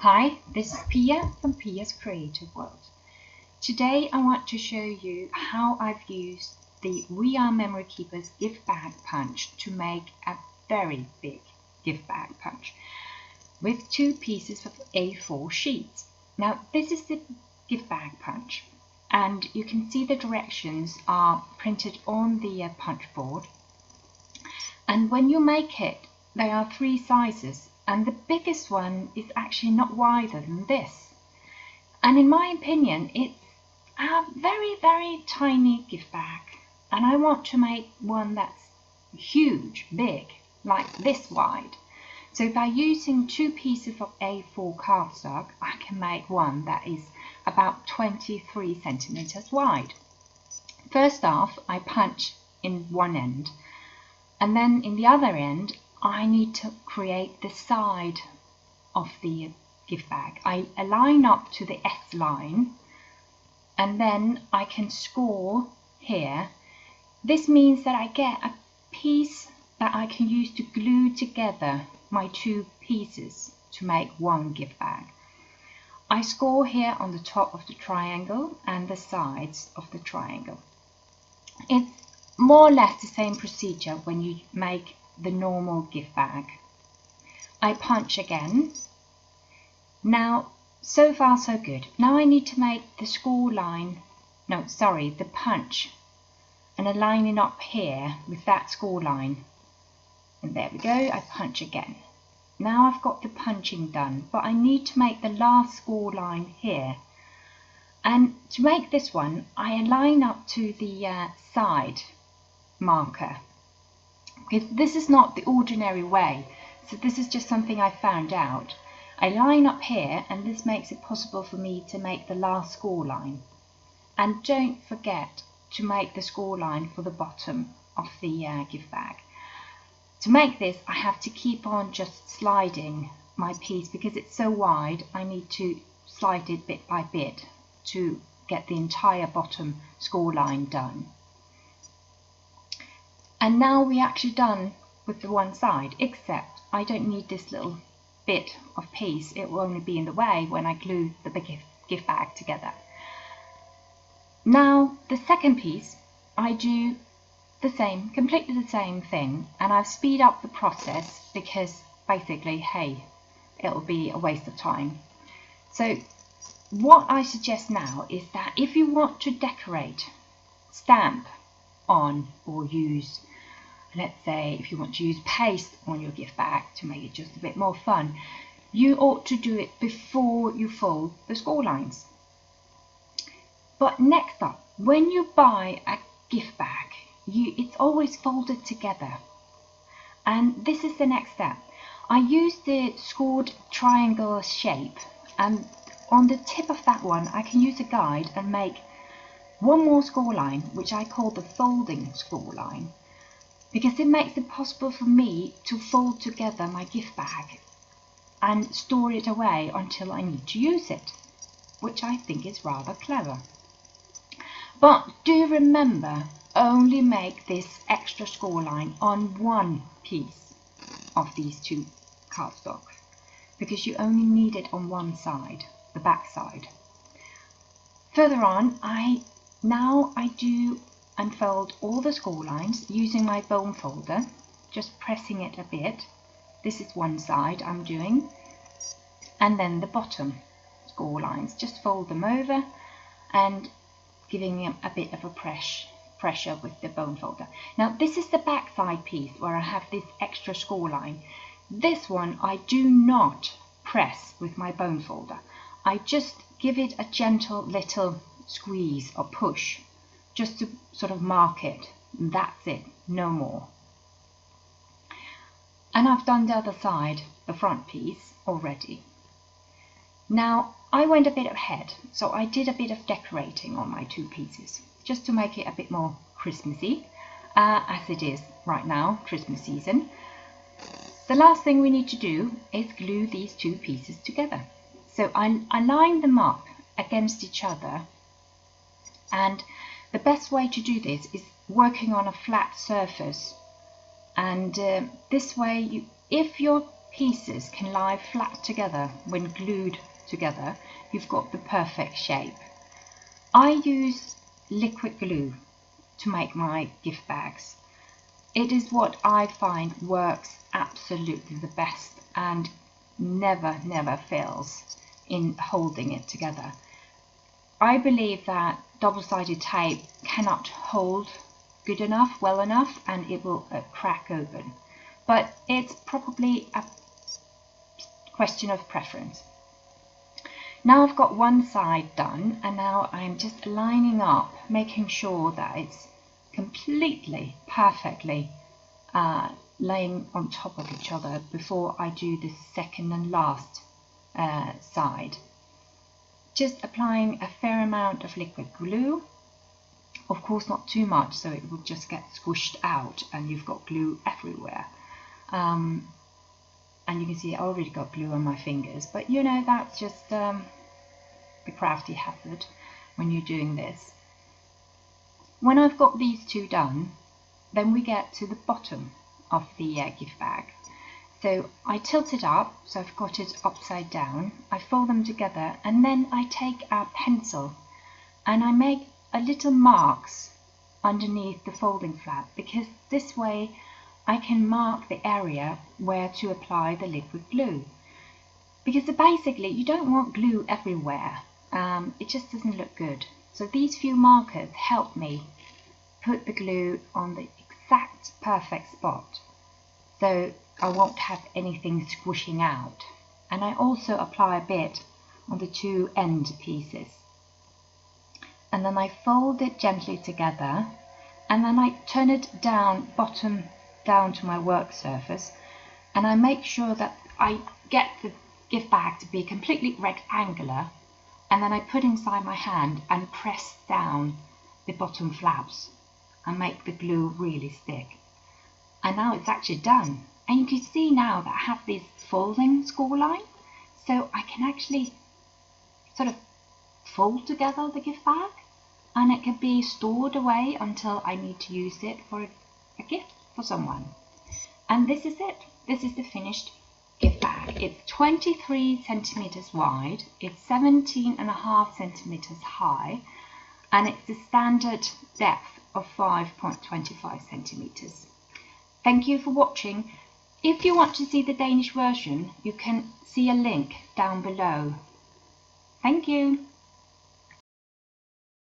Hi, this is Pia from Pia's Creative World. Today I want to show you how I've used the WRMK Keeper's gift bag punch to make a very big gift bag punch with 2 pieces of A4 sheets. Now this is the gift bag punch and you can see the directions are printed on the punch board, and when you make it there are 3 sizes. And the biggest one is actually not wider than this. And in my opinion, it's a very, very tiny gift bag. And I want to make one that's huge, big, like this wide. So by using 2 pieces of A4 cardstock, I can make one that is about 23 centimeters wide. First off, I punch in one end, and then in the other end, I need to create the side of the gift bag. I align up to the S line and then I can score here. This means that I get a piece that I can use to glue together my 2 pieces to make one gift bag. I score here on the top of the triangle and the sides of the triangle. It's more or less the same procedure when you make the normal gift bag. I punch again. Now, so far so good. Now I need to make the score line, the punch, and aligning up here with that score line. And there we go, I punch again. Now I've got the punching done, but I need to make the last score line here. And to make this one, I align up to the side marker. Because this is not the ordinary way, so this is just something I found out. I line up here and this makes it possible for me to make the last score line. And don't forget to make the score line for the bottom of the gift bag. To make this I have to keep on just sliding my piece because it's so wide. I need to slide it bit by bit to get the entire bottom score line done. And now we're actually done with the one side, except I don't need this little bit of piece. It will only be in the way when I glue the big gift bag together. Now the second piece, I do the same, completely the same thing, and I've speed up the process because basically, hey, it'll be a waste of time. So what I suggest now is that if you want to decorate, stamp on or use, let's say if you want to use paste on your gift bag to make it just a bit more fun, you ought to do it before you fold the score lines. But next up, when you buy a gift bag, it's always folded together. And this is the next step. I use the scored triangle shape, and on the tip of that one I can use a guide and make one more score line, which I call the folding score line, because it makes it possible for me to fold together my gift bag and store it away until I need to use it, which I think is rather clever. But do remember, only make this extra score line on one piece of these 2 cardstock, because you only need it on one side, the back side. Further on, I do unfold all the score lines using my bone folder, just pressing it a bit. This is one side I'm doing, and then the bottom score lines, just fold them over and giving them a bit of a pressure with the bone folder. Now this is the back side piece where I have this extra score line. This one I do not press with my bone folder. I just give it a gentle little squeeze or push, just to sort of mark it. That's it, no more. And I've done the other side, the front piece, already. Now I went a bit ahead, so I did a bit of decorating on my 2 pieces, just to make it a bit more Christmassy, as it is right now, Christmas season. The last thing we need to do is glue these 2 pieces together. So I line them up against each other, and the best way to do this is working on a flat surface, and this way if your pieces can lie flat together. When glued together, you've got the perfect shape. I use liquid glue to make my gift bags. It is what I find works absolutely the best and never fails in holding it together. I believe that double-sided tape cannot hold good enough, well enough, and it will crack open. But it's probably a question of preference. Now I've got one side done, and now I'm just lining up, making sure that it's completely, perfectly laying on top of each other before I do the second and last side. Just applying a fair amount of liquid glue, of course not too much, so it will just get squished out and you've got glue everywhere. And you can see I already got glue on my fingers, but you know, that's just the crafty hazard when you're doing this. When I've got these two done, then we get to the bottom of the gift bag. So I tilt it up, so I've got it upside down, I fold them together, and then I take a pencil and I make a little marks underneath the folding flap, because this way I can mark the area where to apply the liquid glue. Because basically you don't want glue everywhere, it just doesn't look good. So these few markers help me put the glue on the exact perfect spot, so I won't have anything squishing out. And I also apply a bit on the two end pieces. And then I fold it gently together, and then I turn it down, bottom down to my work surface, and I make sure that I get the gift bag to be completely rectangular, and then I put inside my hand and press down the bottom flaps and make the glue really stick. And now it's actually done. And you can see now that I have this folding score line, so I can actually sort of fold together the gift bag, and it can be stored away until I need to use it for a gift for someone. And this is it. This is the finished gift bag. It's 23 centimeters wide, it's 17.5 centimeters high, and it's the standard depth of 5.25 centimeters. Thank you for watching. If you want to see the Danish version, you can see a link down below. Thank you.